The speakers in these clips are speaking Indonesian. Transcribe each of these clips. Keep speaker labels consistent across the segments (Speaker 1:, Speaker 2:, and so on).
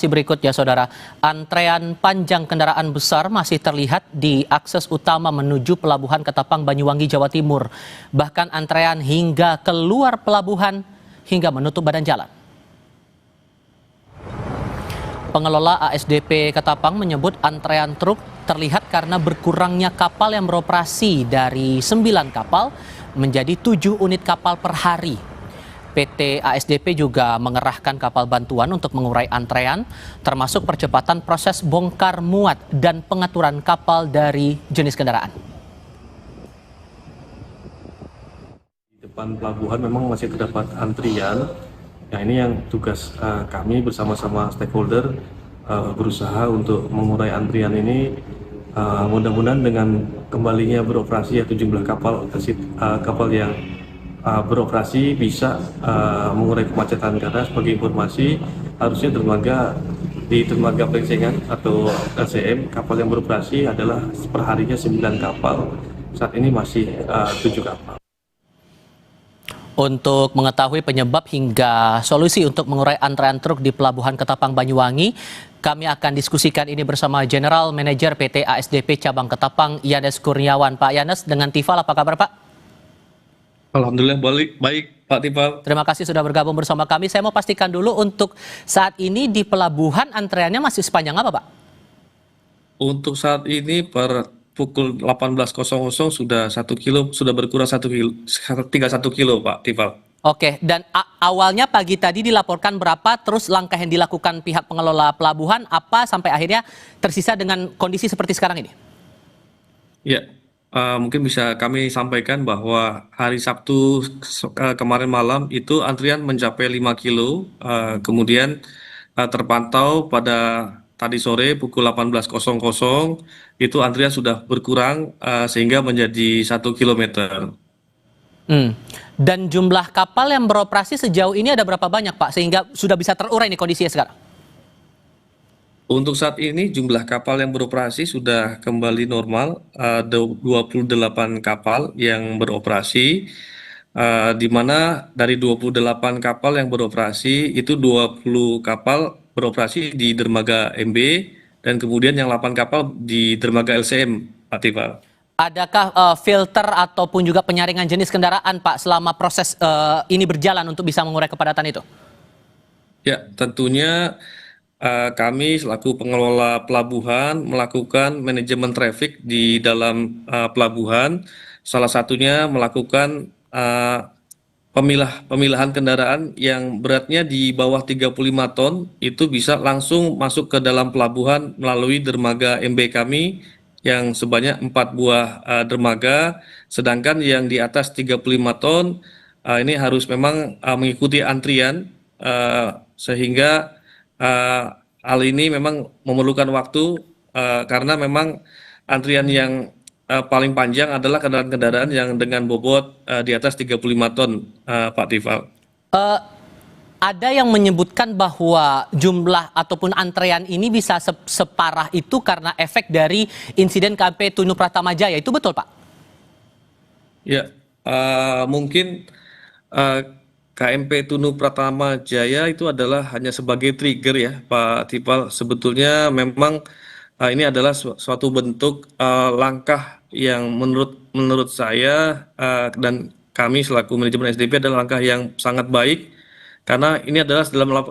Speaker 1: Informasi berikutnya, Saudara. Antrean panjang kendaraan besar masih terlihat di akses utama menuju Pelabuhan Ketapang, Banyuwangi, Jawa Timur. Bahkan antrean hingga keluar pelabuhan hingga menutup badan jalan. Pengelola ASDP Ketapang menyebut antrean truk terlihat karena berkurangnya kapal yang beroperasi dari 9 kapal menjadi 7 unit kapal per hari. PT ASDP juga mengerahkan kapal bantuan untuk mengurai antrean, termasuk percepatan proses bongkar muat dan pengaturan kapal dari jenis kendaraan.
Speaker 2: Di depan pelabuhan memang masih terdapat antrian. Nah, ini yang tugas kami bersama-sama stakeholder berusaha untuk mengurai antrian ini. Mudah-mudahan dengan kembalinya beroperasi jumlah kapal yang beroperasi bisa mengurai kemacetan, karena sebagai informasi harusnya di dermaga Plengsengan atau LCM kapal yang beroperasi adalah perharinya 9 kapal, saat ini masih 7 kapal.
Speaker 1: Untuk mengetahui penyebab hingga solusi untuk mengurai antrean truk di Pelabuhan Ketapang, Banyuwangi, kami akan diskusikan ini bersama General Manager PT ASDP Cabang Ketapang, Yanes Kurniawan. Pak Yanes, dengan Tifal, apa kabar Pak?
Speaker 3: Alhamdulillah baik Pak Tifal.
Speaker 1: Terima kasih sudah bergabung bersama kami. Saya mau pastikan dulu untuk saat ini di pelabuhan antreannya masih sepanjang apa Pak?
Speaker 3: Untuk saat ini per pukul 18.00 sudah 1 kilo, sudah berkurang 1 kilo, tinggal 1 kilo Pak Tifal.
Speaker 1: Oke, dan awalnya pagi tadi dilaporkan berapa, terus langkah yang dilakukan pihak pengelola pelabuhan apa sampai akhirnya tersisa dengan kondisi seperti sekarang ini?
Speaker 3: Ya. Mungkin bisa kami sampaikan bahwa hari Sabtu kemarin malam itu antrian mencapai 5 kilo, kemudian terpantau pada tadi sore pukul 18.00 itu antrian sudah berkurang sehingga menjadi 1 kilometer.
Speaker 1: Dan jumlah kapal yang beroperasi sejauh ini ada berapa banyak Pak, sehingga sudah bisa terurai nih kondisinya sekarang?
Speaker 3: Untuk saat ini jumlah kapal yang beroperasi sudah kembali normal, 28 kapal yang beroperasi, di mana dari 28 kapal yang beroperasi itu 20 kapal beroperasi di dermaga MB dan kemudian yang 8 kapal di dermaga LCM, Pak Tifal.
Speaker 1: Adakah filter ataupun juga penyaringan jenis kendaraan Pak selama proses ini berjalan untuk bisa mengurai kepadatan itu?
Speaker 3: Ya, tentunya kami selaku pengelola pelabuhan melakukan manajemen traffic di dalam pelabuhan, salah satunya melakukan pemilahan kendaraan yang beratnya di bawah 35 ton itu bisa langsung masuk ke dalam pelabuhan melalui dermaga MB kami yang sebanyak 4 buah dermaga, sedangkan yang di atas 35 ton ini harus memang mengikuti antrian, sehingga hal ini memang memerlukan waktu, karena memang antrian yang paling panjang adalah kendaraan-kendaraan yang dengan bobot di atas 35 ton, Pak Tifal.
Speaker 1: Ada yang menyebutkan bahwa jumlah ataupun antrean ini bisa separah itu karena efek dari insiden KMP Tunu Pratama Jaya, itu betul Pak?
Speaker 3: Ya, mungkin KMP Tunu Pratama Jaya itu adalah hanya sebagai trigger ya Pak Tifal. Sebetulnya memang ini adalah suatu bentuk langkah yang menurut saya dan kami selaku manajemen SDP adalah langkah yang sangat baik, karena ini adalah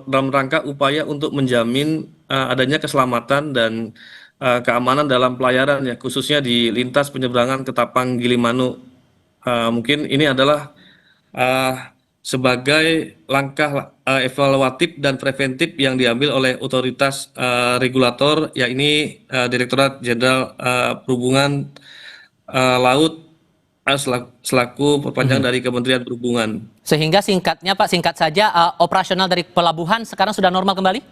Speaker 3: dalam rangka upaya untuk menjamin adanya keselamatan dan keamanan dalam pelayaran ya, khususnya di lintas penyeberangan Ketapang Gilimanuk. Mungkin ini adalah sebagai langkah evaluatif dan preventif yang diambil oleh otoritas regulator, yakni Direktorat Jenderal Perhubungan Laut selaku perpanjang dari Kementerian Perhubungan.
Speaker 1: Sehingga singkatnya Pak, singkat saja, operasional dari pelabuhan sekarang sudah normal kembali?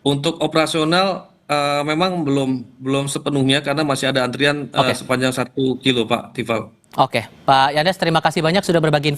Speaker 3: Untuk operasional memang belum sepenuhnya karena masih ada antrian sepanjang 1 kilo Pak Tifal.
Speaker 1: Oke, Pak Yanes, terima kasih banyak sudah berbagi informasi.